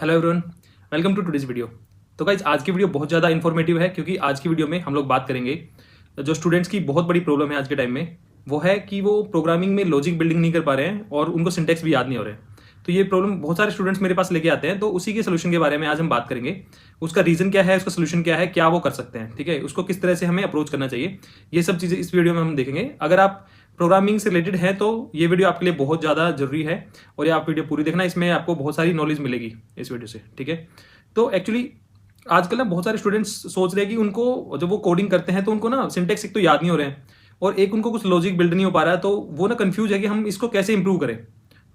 Hello everyone, welcome to today's video. तो guys आज की वीडियो बहुत ज़्यादा इन्फॉर्मेटिव है क्योंकि आज की वीडियो में हम लोग बात करेंगे जो स्टूडेंट्स की बहुत बड़ी प्रॉब्लम है आज के टाइम में, वो है कि वो प्रोग्रामिंग में लॉजिक बिल्डिंग नहीं कर पा रहे हैं और उनको सिंटेक्स भी याद नहीं हो रहे हैं। तो ये प्रॉब्लम बहुत सारे स्टूडेंट्स मेरे पास लेके आते हैं, तो उसी के सोल्यूशन के बारे में आज हम बात करेंगे। उसका रीज़न क्या है, उसका सोल्यूशन क्या है, क्या वो कर सकते हैं, ठीक है, उसको किस तरह से हमें अप्रोच करना चाहिए, ये सब चीज़ें इस वीडियो में हम देखेंगे। अगर आप प्रोग्रामिंग से रिलेटेड है तो ये वीडियो आपके लिए बहुत ज़्यादा जरूरी है और ये आप वीडियो पूरी देखना, इसमें आपको बहुत सारी नॉलेज मिलेगी इस वीडियो से, ठीक है। तो एक्चुअली आजकल ना बहुत सारे स्टूडेंट्स सोच रहे हैं कि उनको जब वो कोडिंग करते हैं तो उनको ना सिंटेक्स एक तो याद नहीं हो रहे हैं और एक उनको कुछ लॉजिक बिल्ड नहीं हो पा रहा है, तो वो ना कंफ्यूज है कि हम इसको कैसे इंप्रूव करें,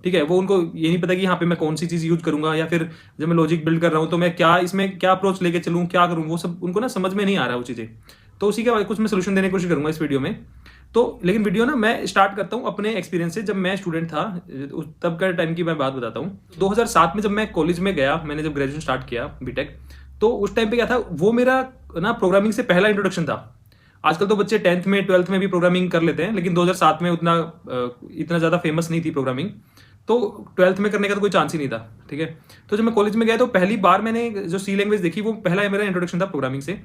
ठीक है। वो उनको ये नहीं पता कि यहाँ पे मैं कौन सी चीज़ यूज करूंगा, या फिर जब मैं लॉजिक बिल्ड कर रहा हूँ तो मैं क्या इसमें क्या अप्रोच लेके चलूँ, क्या करूँ, वो सब उनको ना समझ में नहीं आ रहा है वो चीज़ें। तो उसी के कुछ मैं सोल्यूशन देने की कोशिश करूंगा इस वीडियो में। तो लेकिन वीडियो ना मैं स्टार्ट करता हूँ अपने एक्सपीरियंस से। जब मैं स्टूडेंट था तब का टाइम की मैं बात बताता हूँ। 2007 में जब मैं कॉलेज में गया, मैंने जब ग्रेजुएशन स्टार्ट किया बीटेक, तो उस टाइम पे क्या था, वो मेरा ना प्रोग्रामिंग से पहला इंट्रोडक्शन था। आजकल तो बच्चे 10th में 12th में भी प्रोग्रामिंग कर लेते हैं, लेकिन 2007 में इतना ज़्यादा फेमस नहीं थी प्रोग्रामिंग, तो 12th में करने का तो कोई चांस ही नहीं था, ठीक है। तो जब मैं कॉलेज में गया तो पहली बार मैंने जो सी लैंग्वेज देखी, वो पहला मेरा इंट्रोडक्शन था प्रोग्रामिंग से।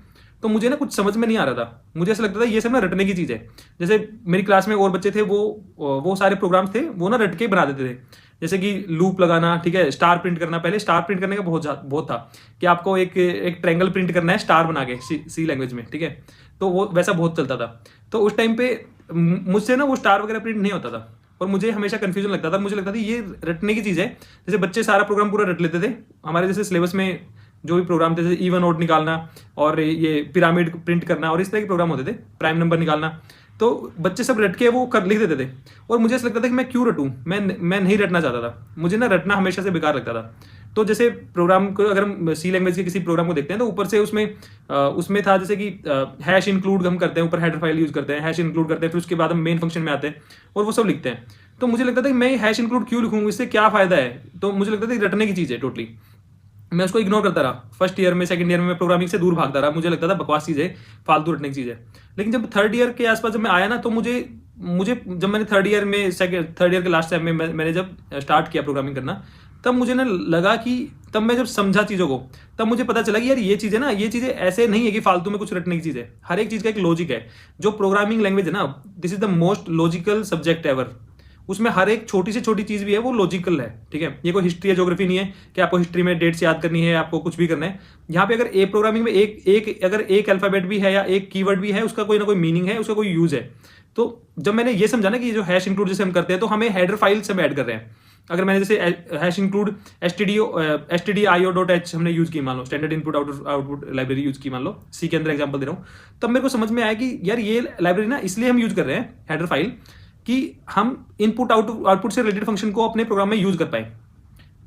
तो मुझे ना कुछ समझ में नहीं आ रहा था, मुझे ऐसा लगता था ये सब ना रटने की चीज़ है। जैसे मेरी क्लास में और बच्चे थे, वो सारे प्रोग्राम्स थे वो ना रट के बना देते थे, जैसे कि लूप लगाना, ठीक है, स्टार प्रिंट करना। पहले स्टार प्रिंट करने का बहुत था कि आपको एक ट्रायंगल प्रिंट करना है स्टार बना के सी लैंग्वेज में, ठीक है। तो वो वैसा बहुत चलता था। तो उस टाइम पे मुझसे ना वो स्टार वगैरह प्रिंट नहीं होता था और मुझे हमेशा कंफ्यूजन लगता था। मुझे लगता था ये रटने की चीज़ है, जैसे बच्चे सारा प्रोग्राम पूरा रट लेते थे। हमारे जैसे सिलेबस में जो भी प्रोग्राम थे, जैसे इवन ओड निकालना और ये पिरामिड प्रिंट करना और इस तरह के प्रोग्राम होते थे, प्राइम नंबर निकालना, तो बच्चे सब रट के वो कर लिख देते थे। और मुझे ऐसा लगता था कि मैं क्यों रटूं, मैं नहीं रटना चाहता था। मुझे ना रटना हमेशा से बेकार लगता था। तो जैसे प्रोग्राम को अगर हम सी लैंग्वेज के किसी प्रोग्राम को देखते हैं तो ऊपर से उसमें था जैसे कि हैश इंक्लूड हम करते हैं, ऊपर हेडर फाइल यूज करते हैं, हैश इंक्लूड करते हैं, फिर उसके बाद हम मेन फंक्शन में आते हैं और वो सब लिखते हैं। तो मुझे लगता था कि मैं हैश इंक्लूड क्यों लिखूँ, इससे क्या फायदा है। तो मुझे लगता था कि रटने की चीज़ है टोटली। मैं उसको इग्नोर करता रहा। फर्स्ट ईयर में, सेकंड ईयर में मैं प्रोग्रामिंग से दूर भागता रहा। मुझे लगता था बकवास चीज़ है, फालतू रटने की चीज़ है। लेकिन जब थर्ड ईयर के आसपास जब मैं आया ना, तो मुझे मुझे जब मैंने थर्ड ईयर के लास्ट टाइम में मैंने जब स्टार्ट किया प्रोग्रामिंग करना, तब मुझे ना लगा कि, तब मैं जब समझा चीज़ों को, तब मुझे पता चला कि यार ये चीज़ है ना, ये चीज़ें ऐसे नहीं है कि फालतू में कुछ रटने की चीज़ है। हर एक चीज़ का एक लॉजिक है। जो प्रोग्रामिंग लैंग्वेज है ना, this is the most logical subject ever. उसमें हर एक छोटी से छोटी चीज़ भी है वो लॉजिकल है, ठीक है। ये कोई हिस्ट्री या ज्योग्राफी नहीं है कि आपको हिस्ट्री में डेट्स याद करनी है, आपको कुछ भी करना है। यहाँ पे अगर ए प्रोग्रामिंग में अगर एक अल्फाबेट भी है या एक कीवर्ड भी है, उसका कोई ना कोई मीनिंग है, उसका कोई यूज है। तो जब मैंने ये समझा ना कि जो हैश इंक्लूड जैसे हम करते हैं, तो हमें हेडर फाइल सब ऐड कर रहे हैं। अगर मैंने जैसे हैश इंक्लूड stdio.h हमने यूज की, मान लो standard input output library use की, मान लो सी के अंदर एग्जांपल दे रहा हूँ, तब मेरे को समझ में आया कि यार ये लाइब्रेरी ना इसलिए हम यूज कर रहे हैं हेडर फाइल, कि हम इनपुट आउटपुट से रिलेटेड फंक्शन को अपने प्रोग्राम में यूज कर पाए,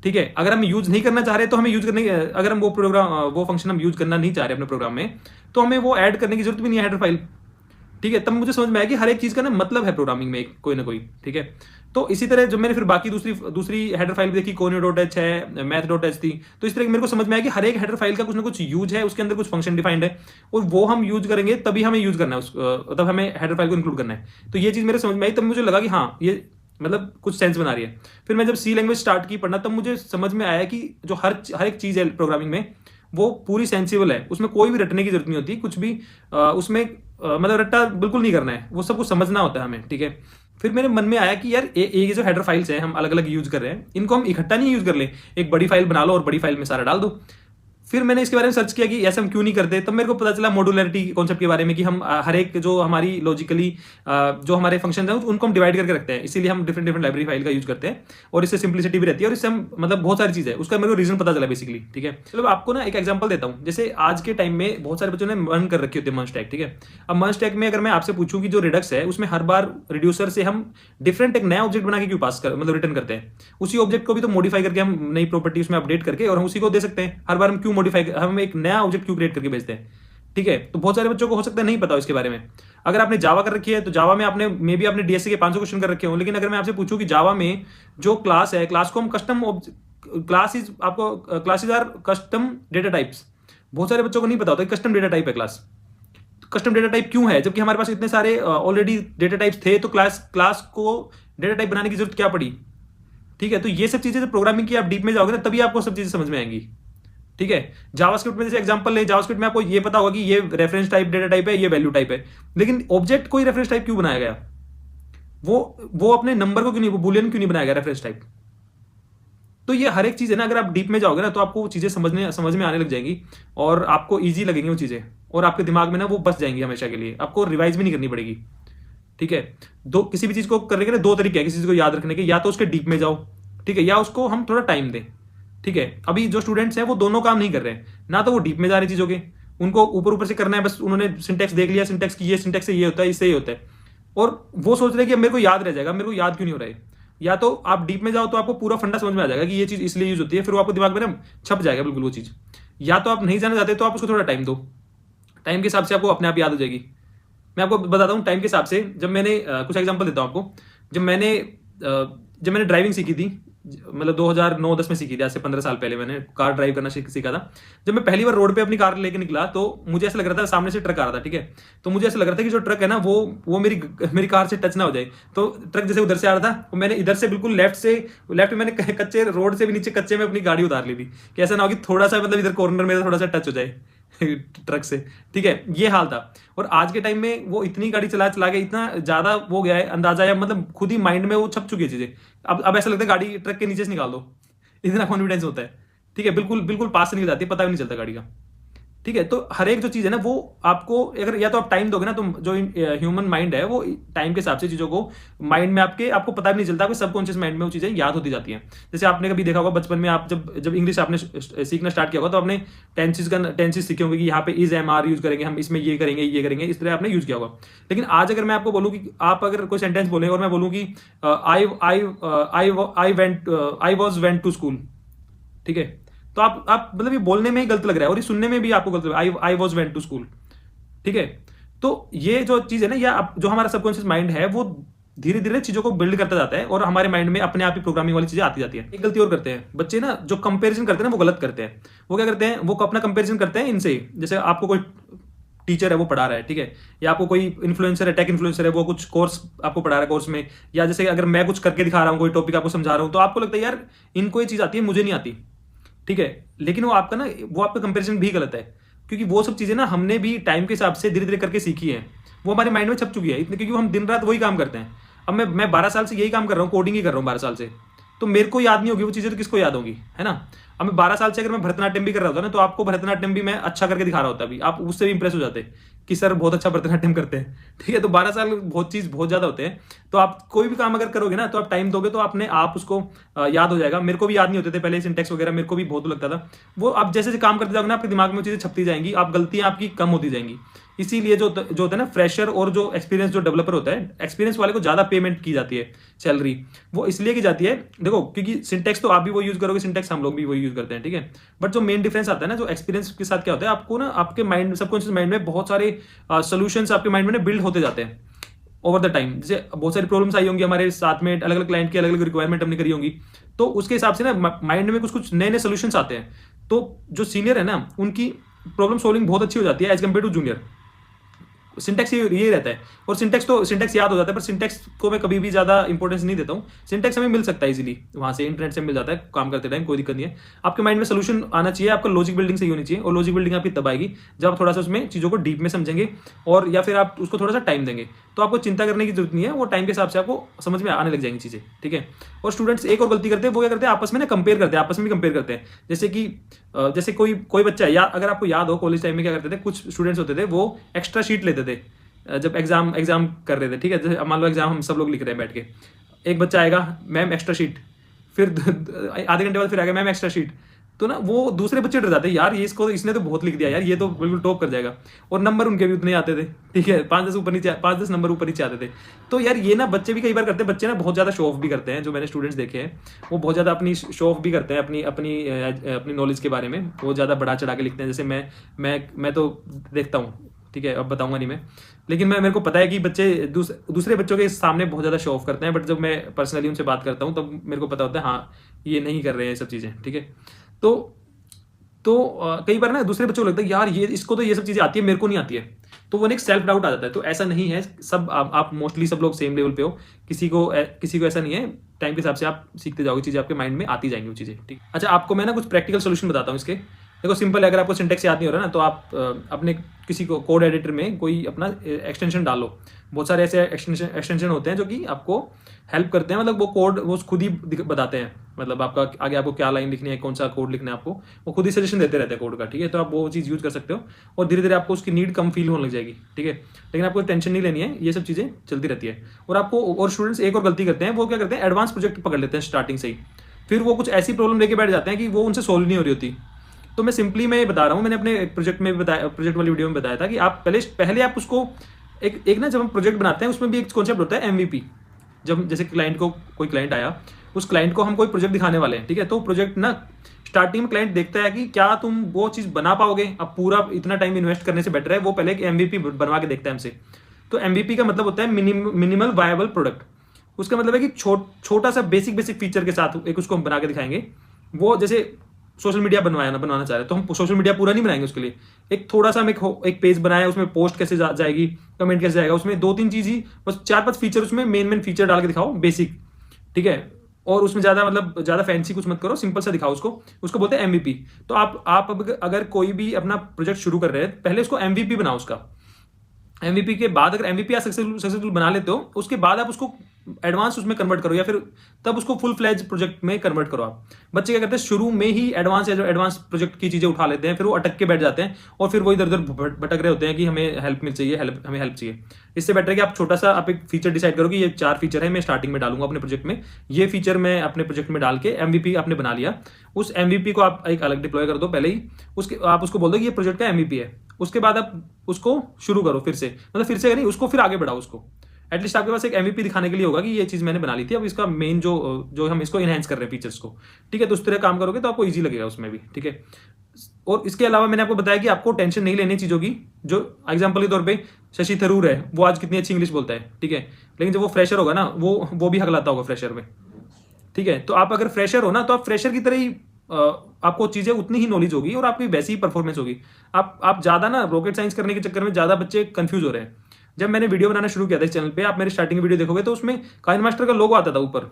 ठीक है। अगर हम यूज नहीं करना चाह रहे तो हमें यूज करने, अगर हम वो फंक्शन हम यूज करना नहीं चाह रहे अपने प्रोग्राम में, तो हमें वो ऐड करने की जरूरत भी नहीं है हेडर फाइल, ठीक है। तब मुझे समझ में आया कि हर एक चीज का ना मतलब है प्रोग्रामिंग में कोई ना कोई, ठीक है। तो इसी तरह जब मैंने फिर बाकी दूसरी हेडर फाइल भी देखी, conio.h है, math.h थी, तो इस तरह मेरे को समझ में आया कि हर एक हेडर फाइल का कुछ ना कुछ यूज है, उसके अंदर कुछ फंक्शन डिफाइंड है और वो हम यूज करेंगे तभी हमें यूज करना है, तब हमें हेडर फाइल को इंक्लूड करना है। तो ये चीज मेरे समझ में आई, तब मुझे लगा कि हाँ ये मतलब कुछ सेंस बना रही है। फिर मैं जब सी लैंग्वेज स्टार्ट की पढ़ना, तब मुझे समझ में आया कि जो हर एक चीज है प्रोग्रामिंग में, वो पूरी सेंसिबल है। उसमें कोई भी रटने की जरूरत नहीं होती कुछ भी, उसमें मतलब रट्टा बिल्कुल नहीं करना है, वो सब कुछ समझना होता है हमें, ठीक है। फिर मेरे मन में आया कि यार ये जो हेडर फाइल्स हैं हम अलग अलग यूज कर रहे हैं, इनको हम इकट्ठा नहीं यूज कर लें, एक बड़ी फाइल बना लो और बड़ी फाइल में सारा डाल दो। फिर मैंने इसके बारे में सर्च किया कि ऐसा हम क्यों नहीं करते। तब मेरे को पता चला मॉड्यूलरिटी कॉन्सेप्ट के बारे में, कि हम हर एक जो हमारी लॉजिकली जो हमारे फंक्शन हैं उनको हम डिवाइड करके रखते हैं, इसीलिए हम डिफरेंट डिफरेंट लाइब्रेरी फाइल का यूज करते हैं और इससे सिंप्लिसिटी भी रहती है और इससे हम मतलब बहुत सारी चीज़ है, उसका मेरे को रीजन पता चला बेसिकली, ठीक है। चलो आपको ना एक एग्जाम्पल देता हूँ। जैसे आज के टाइम में बहुत सारे बच्चों ने मर्न कर रखी होती है मर्ज टैग, ठीक है। अब मर्ज टैग में अगर मैं आपसे पूछूं कि जो रिडक्स है उसमें हर बार रिड्यूसर से हम डिफरेंट एक नया ऑब्जेक्ट बना के क्यों मतलब रिटर्न करते हैं, उसी ऑब्जेक्ट को भी तो मॉडिफाई करके हम नई प्रॉपर्टी उसमें अपडेट करके और हम उसी को दे सकते हैं। हर बार हम क्यों मॉडिफाई, हम एक नया ऑब्जेक्ट क्यों क्रिएट करके भेजते हैं, ठीक है। तो बहुत सारे बच्चों को हो सकता है नहीं पता हो इसके बारे में। अगर आपने जावा कर रखी है तो जावा में आपने डीएससी के 500 क्वेश्चन कर रखे हो, लेकिन अगर मैं आपसे पूछूं कि जावा में जो क्लास है, क्लास को हम custom classes or custom data types, बहुत सारे बच्चों को नहीं पता होता कि कस्टम डेटा टाइप है क्लास। कस्टम डेटा टाइप क्यों है, जबकि हमारे पास इतने सारे ऑलरेडी डेटा टाइप्स थे, तो क्लास को डेटा टाइप बनाने की जरूरत क्या पड़ी। ठीक है, तो ये सब चीजें जब प्रोग्रामिंग की आप डीप में जाओगे ना, तभी आपको सब चीजें समझ में आएंगी। ठीक है, जावास्क्रिप्ट में जैसे एग्जांपल ले, जावास्क्रिप्ट में आपको ये पता होगा कि ये रेफरेंस टाइप डेटा टाइप है, ये वैल्यू टाइप है, लेकिन ऑब्जेक्ट कोई रेफरेंस टाइप क्यों बनाया गया? वो अपने नंबर को क्यों नहीं, बुलियन क्यों नहीं बनाया गया रेफरेंस टाइप? तो ये हर एक चीज है ना, अगर आप डीप में जाओगे ना तो आपको वो चीजें समझ में आने लग जाएंगी और आपको ईजी लगेंगी वो चीजें, और आपके दिमाग में ना वो बस जाएंगी हमेशा के लिए, आपको रिवाइज भी नहीं करनी पड़ेगी। ठीक है, किसी भी चीज को करने के ना दो तरीके हैं किसी चीज को याद रखने के, या तो उसके डीप में जाओ, ठीक है, या उसको हम थोड़ा टाइम दें। ठीक है, अभी जो स्टूडेंट्स हैं वो दोनों काम नहीं कर रहे हैं, ना तो वो डीप में जा रही चीजों के, उनको ऊपर ऊपर से करना है, बस उन्होंने सिंटेक्स देख लिया, सिंटेक्स की ये सिंटेक्स से ये होता है, इससे ये होता है, और वो सोच रहे हैं कि अब मेरे को याद रह जाएगा, मेरे को याद क्यों नहीं हो रहा है। या तो आप डीप में जाओ तो आपको पूरा फंडा समझ में आ जाएगा कि ये चीज इसलिए यूज होती है, फिर वो आपको दिमाग में ना छप जाएगा बिल्कुल वो चीज। या तो आप नहीं जाना चाहते तो आप उसको थोड़ा टाइम दो, टाइम के हिसाब से आपको अपने आप याद हो जाएगी। मैं आपको बताता हूँ टाइम के हिसाब से, जब मैंने कुछ एग्जांपल देता हूँ आपको। जब मैंने ड्राइविंग सीखी थी, मतलब 2009-10 में सीखी थी, आज से 15 साल पहले मैंने कार ड्राइव करना सीखा था। जब मैं पहली बार रोड पे अपनी कार लेके निकला तो मुझे ऐसा लग रहा था, सामने से ट्रक आ रहा था, ठीक है, तो मुझे ऐसा लग रहा था कि जो ट्रक है ना वो मेरी कार से टच ना हो जाए। तो ट्रक जैसे उधर से आ रहा था, मैंने इधर से बिल्कुल लेफ्ट में मैंने कच्चे रोड से भी नीचे कच्चे में अपनी गाड़ी उतार ली थी कि ऐसा ना हो कि थोड़ा सा मतलब इधर कॉर्नर में थोड़ा सा टच हो जाए ट्रक से। ठीक है, ये हाल था। और आज के टाइम में वो इतनी गाड़ी चला चला के इतना ज्यादा हो गया है अंदाजा, या मतलब खुद ही माइंड में वो छप चुकी है चीजें। अब ऐसा लगता है गाड़ी ट्रक के नीचे से निकाल दो, इतना कॉन्फिडेंस होता है। ठीक है, बिल्कुल बिल्कुल पास से निकल जाती है, पता भी नहीं चलता गाड़ी का। ठीक है, तो हर एक जो चीज है ना वो आपको, अगर या तो आप टाइम दोगे ना, तो जो ह्यूमन माइंड है वो टाइम के हिसाब से चीजों को माइंड में आपको पता भी नहीं चलता, आपके सबकॉन्शियस माइंड में वो चीजें याद होती जाती हैं। जैसे आपने कभी देखा होगा बचपन में, आप जब इंग्लिश आपने सीखना स्टार्ट किया होगा तो आपने टेंसेस सीखे होंगे कि यहाँ पे इज एम आर यूज करेंगे, हम इसमें ये करेंगे, इस तरह आपने यूज किया होगा। लेकिन आज अगर मैं आपको बोलूँ कि आप अगर कोई सेंटेंस बोले और मैं बोलूँ कि I was went to school, ठीक है, तो आप मतलब ये बोलने में ही गलत लग रहा है और ये सुनने में भी आपको गलत लग रहा है, I was went to school. ठीक है, तो ये जो चीज है ना, या जो हमारा सबकॉन्शियस माइंड है वो धीरे धीरे चीजों को बिल्ड करता जाता है और हमारे माइंड में अपने आप ही प्रोग्रामिंग वाली चीजें आती जाती है। एक गलती और करते हैं बच्चे ना, जो कंपेरिजन करते हैं ना वो गलत करते हैं। वो क्या करते हैं, वो अपना कंपेरिजन करते हैं इनसे। जैसे आपको कोई टीचर है वो पढ़ा रहा है, ठीक है, या आपको कोई इन्फ्लुएंसर है, टेक इन्फ्लुएंसर है, वो कुछ कोर्स आपको पढ़ा रहा है कोर्स में, या जैसे अगर मैं कुछ करके दिखा रहा हूँ, कोई टॉपिक आपको समझा रहा हूँ, तो आपको लगता है यार इनको ये चीज आती है, मुझे नहीं आती। ठीक है, लेकिन वो आपका कंपैरिजन भी गलत है, क्योंकि वो सब चीजें ना हमने भी टाइम के हिसाब से धीरे धीरे करके सीखी है, वो हमारे माइंड में छप चुकी है इतने, क्योंकि हम दिन रात वही काम करते हैं। अब मैं 12 साल से यही काम कर रहा हूँ, कोडिंग ही कर रहा हूँ 12 साल से, तो मेरे को याद नहीं होगी वो चीजें, तो किसको याद होगी, है ना। अब मैं 12 साल से अगर मैं भरतनाट्यम भी कर रहा होता ना, तो आपको भरतनाट्यम भी मैं अच्छा करके दिखा रहा होता, अभी आप उससे भी इंप्रेस हो जाते कि सर बहुत अच्छा भरतनाट्यम करते हैं। ठीक है, तो 12 साल बहुत ज्यादा होते हैं। तो आप कोई भी काम अगर करोगे ना, तो आप टाइम दोगे तो अपने आप उसको याद हो जाएगा। मेरे को भी याद नहीं होते थे पहले सिंटेक्स वगैरह, मेरे को भी बहुत लगता था। वो आप जैसे जैसे काम करते जाओगे ना, आपके दिमाग में चीजें छपती जाएंगी, आप गलतियां आपकी कम होती जाएंगी। इसीलिए जो होता है ना फ्रेशर और जो एक्सपीरियंस जो डेवलपर होता है, एक्सपीरियंस वाले को ज्यादा पेमेंट की जाती है, सैलरी वो इसलिए की जाती है, देखो, क्योंकि सिंटेक्स तो आप भी वो यूज करोगे, सिंटेक्स हम लोग भी वही यूज करते हैं, ठीक है। बट जो मेन डिफरेंस आता है ना, जो एक्सपीरियंस के साथ क्या होता है, आपको ना आपके माइंड, सबकॉन्शियस माइंड में बहुत सारे सोल्यूशंस आपके माइंड में बिल्ड होते जाते हैं ओवर द टाइम। जैसे बहुत सारी प्रॉब्लम्स आई होंगी हमारे साथ में, अलग अलग क्लाइंट की अलग अलग रिक्वायरमेंट हमने करी होंगी, तो उसके हिसाब से ना माइंड में कुछ कुछ नए नए सोल्यूशंस आते हैं। तो जो सीनियर है ना, उनकी प्रॉब्लम सॉल्विंग बहुत अच्छी हो जाती है as compare to junior. Syntax ये रहता है, और सिंटेक्स याद हो जाता है, पर सिंटेक्स को मैं कभी भी ज्यादा इंपॉर्टेंस नहीं देता हूँ। सिंटेक्स हमें मिल सकता है इजीली, वहां से इंटरनेट से मिल जाता है, काम करते टाइम कोई दिक्कत नहीं है। आपके माइंड में सोल्यूशन आना चाहिए, आपका लॉजिक बिल्डिंग सही होनी चाहिए, और लॉजिक बिल्डिंग आपकी तब आएगी जब आप थोड़ा सा उसमें चीजों को डीप में समझेंगे, और या फिर आप उसको थोड़ा सा टाइम देंगे। तो आपको चिंता करने की जरूरत नहीं है, वो टाइम के हिसाब से आपको समझ में आने लग जाएंगी चीजें, ठीक है। और स्टूडेंट्स एक और गलती करते हैं, वो क्या करते हैं, आपस में ना कंपेयर करते हैं, आपस में भी कंपेयर करते हैं। जैसे कोई बच्चा है, या अगर आपको याद हो कॉलेज टाइम में क्या करते थे, कुछ स्टूडेंट्स होते थे वो एक्स्ट्रा शीट लेते थे जब एग्जाम कर रहे थे, ठीक है। जैसे मान लो एग्जाम हम सब लोग लिख रहे हैं बैठ के, एक बच्चा आएगा मैम एक्स्ट्रा शीट, फिर आधे घंटे बाद फिर आएगा मैम एक्स्ट्रा शीट। तो ना वो दूसरे बच्चे डर जाते हैं, यार इसने तो बहुत लिख दिया यार, ये तो बिल्कुल टॉप कर जाएगा। और नंबर उनके भी उतने आते थे, ठीक है, 5-10 नंबर ऊपर नीचे आते थे। तो यार ये ना बच्चे भी कई बार करते हैं, बच्चे ना बहुत ज्यादा शो ऑफ भी करते हैं, जो मैंने स्टूडेंट्स देखे हैं वो बहुत ज्यादा अपनी शो ऑफ भी करते हैं, अपनी नॉलेज के बारे में वो ज्यादा बढ़ा चढ़ा के लिखते हैं। जैसे मैं तो देखता हूँ, ठीक है, अब बताऊंगा नहीं मैं, लेकिन मेरे को पता है कि बच्चे दूसरे बच्चों के सामने बहुत ज्यादा शो ऑफ करते हैं, बट जब मैं पर्सनली उनसे बात करता हूँ तब मेरे को पता होता है हाँ ये नहीं कर रहे हैं सब चीजें, ठीक है। तो कई बार ना दूसरे बच्चों को लगता है यार इसको तो ये सब चीजें आती है, मेरे को नहीं आती है। तो वो एक सेल्फ डाउट आ जाता है। तो ऐसा नहीं है, सब आप मोस्टली सब लोग सेम लेवल पे हो, किसी को ऐसा नहीं है। टाइम के हिसाब से आप सीखते जाओगे, चीज़ें आपके माइंड में आती जाएंगी वो चीज़ें, ठीक। अच्छा, आपको मैं ना कुछ प्रैक्टिकल सोल्यूशन बताता हूँ इसके। देखो सिंपल है, अगर आपको सिंटेक्स याद नहीं हो रहा ना, तो आप अपने किसी को कोड एडिटर में कोई अपना एक्सटेंशन डालो। बहुत सारे ऐसे एक्सटेंशन होते हैं जो कि आपको हेल्प करते हैं, मतलब वो कोड वो खुद ही बताते हैं, मतलब आपका आगे आपको क्या लाइन लिखनी है, कौन सा कोड लिखना है आपको, वो खुद ही सजेशन देते रहते हैं कोड का, ठीक है। तो आप वो चीज़ यूज़ कर सकते हो और धीरे धीरे आपको उसकी नीड कम फील होने लग जाएगी, ठीक है। लेकिन आपको टेंशन नहीं लेनी है, ये सब चीज़ें चलती रहती है। और आपको और स्टूडेंट्स एक और गलती करते हैं, वो क्या करते हैं, एडवांस प्रोजेक्ट पकड़ लेते हैं स्टार्टिंग से ही, फिर वो कुछ ऐसी प्रॉब्लम लेके बैठ जाते हैं कि वो उनसे सोल्व नहीं हो रही होती। तो मैं सिंपली मैं बता रहा हूँ, मैंने अपने प्रोजेक्ट में बताया, प्रोजेक्ट वाली वीडियो में बताया था कि आप पहले आप उसको एक ना, जब हम प्रोजेक्ट बनाते हैं उसमें भी एक कॉन्सेप्ट होता है MVP। जब जैसे क्लाइंट को कोई क्लाइंट आया, उस क्लाइंट को हम कोई प्रोजेक्ट दिखाने वाले हैं, ठीक है। तो प्रोजेक्ट ना स्टार्टिंग में क्लाइंट देखता है कि क्या तुम वो चीज़ बना पाओगे, अब पूरा इतना टाइम इन्वेस्ट करने से बेटर है वो पहले एक MVP बनवा के देखता है हमसे। तो MVP का मतलब होता है मिनिमल वायबल प्रोडक्ट। उसका मतलब है कि छोटा सा बेसिक फीचर के साथ एक उसको हम बना के दिखाएंगे। वो जैसे सोशल मीडिया बनाना चाह रहे हैं, तो हम सोशल मीडिया पूरा नहीं बनाएंगे, उसके लिए एक थोड़ा सा हम एक पेज बनाया, उसमें पोस्ट कैसे जाएगी, कमेंट कैसे जाएगा, उसमें 2-3 चीज ही बस 4-5 फीचर, उसमें मेन फीचर डाल के दिखाओ बेसिक, ठीक है। और उसमें ज्यादा फैंसी कुछ मत करो, सिंपल सा दिखाओ उसको बोलते हैं MVP। तो आप अगर कोई भी अपना प्रोजेक्ट शुरू कर रहे हैं, पहले उसको MVP बनाओ। उसका MVP के बाद अगर MVP आप सक्सेसफुल बना लेते हो, उसके बाद आप उसको एडवांस उसमें कन्वर्ट करो, या फिर तब उसको फुल फ्लैज प्रोजेक्ट में कन्वर्ट करो। आप बच्चे क्या करते हैं, शुरू में ही एडवांस प्रोजेक्ट की चीजें उठा लेते हैं, फिर वो अटक के बैठ जाते हैं और फिर वो इधर उधर भटक रहे होते हैं कि हमें हेल्प मिल चाहिए, हमें हेल्प चाहिए। इससे बेटर है कि आप छोटा सा आप एक फीचर डिसाइड करो कि ये 4 फीचर है, मैं स्टार्टिंग में डालूंगा अपने प्रोजेक्ट में, ये फीचर मैं अपने प्रोजेक्ट में डाल के MVP आपने बना लिया। उस MVP को आप एक अलग डिप्लॉय कर दो पहले ही, आप उसको बोल दो कि ये प्रोजेक्ट का MVP है। उसके बाद आप उसको शुरू करो फिर से, मतलब फिर से नहीं, उसको फिर आगे बढ़ाओ। उसको एटलीस्ट आपके पास एक MVP दिखाने के लिए होगा कि ये चीज मैंने बना ली थी, अब इसका मेन जो हम इसको इनहेंस कर रहे हैं फीचर्स को, ठीक है। तो उस तरह काम करोगे तो आपको ईजी लगेगा उसमें भी, ठीक है। और इसके अलावा मैंने आपको बताया कि आपको टेंशन नहीं लेनी चीजों की। जो एग्जांपल के तौर पे शशि थरूर है, वो आज कितनी अच्छी इंग्लिश बोलता है, ठीक है, लेकिन जब वो फ्रेशर होगा ना, वो भी हकलाता होगा फ्रेशर में, ठीक है। तो आप अगर फ्रेशर हो ना, तो आप फ्रेशर की तरह ही आपको चीजें उतनी ही नॉलेज होगी और आपकी वैसी ही परफॉर्मेंस होगी। आप ज्यादा ना रॉकेट साइंस करने के चक्कर में ज्यादा बच्चे कंफ्यूज हो रहे हैं। जब मैंने वीडियो बनाना शुरू किया था इस चैनल पे, आप मेरे स्टार्टिंग वीडियो देखोगे तो उसमें काइन मास्टर का लोगो आता था ऊपर,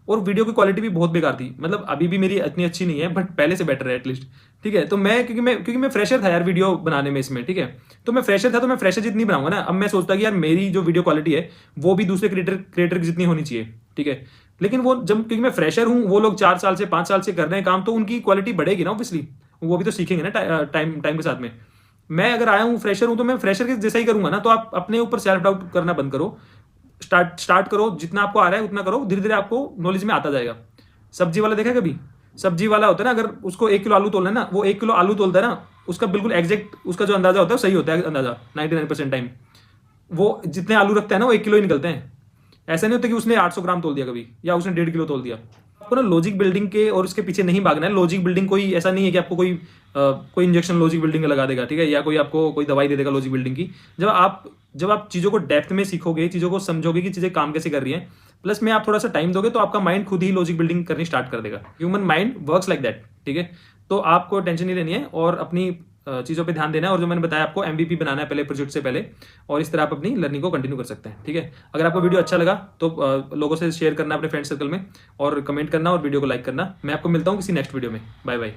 और वीडियो की क्वालिटी भी बहुत बेकार थी। मतलब अभी भी मेरी इतनी अच्छी नहीं है, बट पहले से बेटर है एटलीस्ट, ठीक है। तो क्योंकि मैं फ्रेशर था यार वीडियो बनाने में इसमें, ठीक है। तो मैं फ्रेशर था, तो मैं फ्रेशर जितनी बनाऊंगा ना, अब मैं सोचता कि यार मेरी जो वीडियो क्वालिटी है वो भी दूसरे क्रिएटर की जितनी होनी चाहिए, ठीक है। लेकिन वो क्योंकि मैं फ्रेशर हूँ, वो लोग 4 साल से 5 साल से कर रहे हैं काम, तो उनकी क्वालिटी बढ़ेगी ना ऑब्वियसली, वो भी तो सीखेंगे ना टाइम के साथ में। मैं अगर आया हूँ फ्रेशर हूँ, तो मैं फ्रेशर के जैसा ही करूंगा ना। तो आप अपने ऊपर सेल्फ डाउट करना बंद करो, स्टार्ट करो, जितना आपको आ रहा है उतना करो, धीरे धीरे आपको नॉलेज में आता जाएगा। सब्जी वाला देखा कभी? सब्जी वाला होता है ना, अगर उसको 1 किलो आलू तोलना है ना, वो 1 किलो आलू तोलता है ना, उसका बिल्कुल एग्जैक्ट उसका जो अंदाजा होता है सही होता है, अंदाजा 99% टाइम वो जितने आलू रखता है ना, वो 1 किलो ही निकलते हैं। ऐसा नहीं होता कि उसने 800 ग्राम तोल दिया कभी, या उसने 1.5 किलो तोल दिया। आपको ना लॉजिक बिल्डिंग के और उसके पीछे नहीं भागना है। लॉजिक बिल्डिंग कोई ऐसा नहीं है कि आपको कोई इंजेक्शन लॉजिक बिल्डिंग का लगा देगा, ठीक है, या कोई आपको कोई दवाई दे देगा लॉजिक बिल्डिंग की। जब आप चीज़ों को डेप्थ में सीखोगे, चीज़ों को समझोगे कि चीज़ें काम कैसे कर रही हैं, प्लस में आप थोड़ा सा टाइम दोगे, तो आपका माइंड खुद ही लॉजिक बिल्डिंग करनी स्टार्ट कर देगा। Human mind works like that, ठीक है। तो आपको टेंशन नहीं लेनी है और अपनी चीज़ों पे ध्यान देना है। और जो मैंने बताया आपको MVP बनाना है पहले प्रोजेक्ट से पहले, और इस तरह आप अपनी लर्निंग को कंटिन्यू कर सकते हैं, ठीक है। अगर आपको वीडियो अच्छा लगा तो लोगों से शेयर करना अपने फ्रेंड सर्कल में, और कमेंट करना और वीडियो को लाइक करना। मैं आपको मिलता हूँ किसी नेक्स्ट वीडियो में। Bye bye.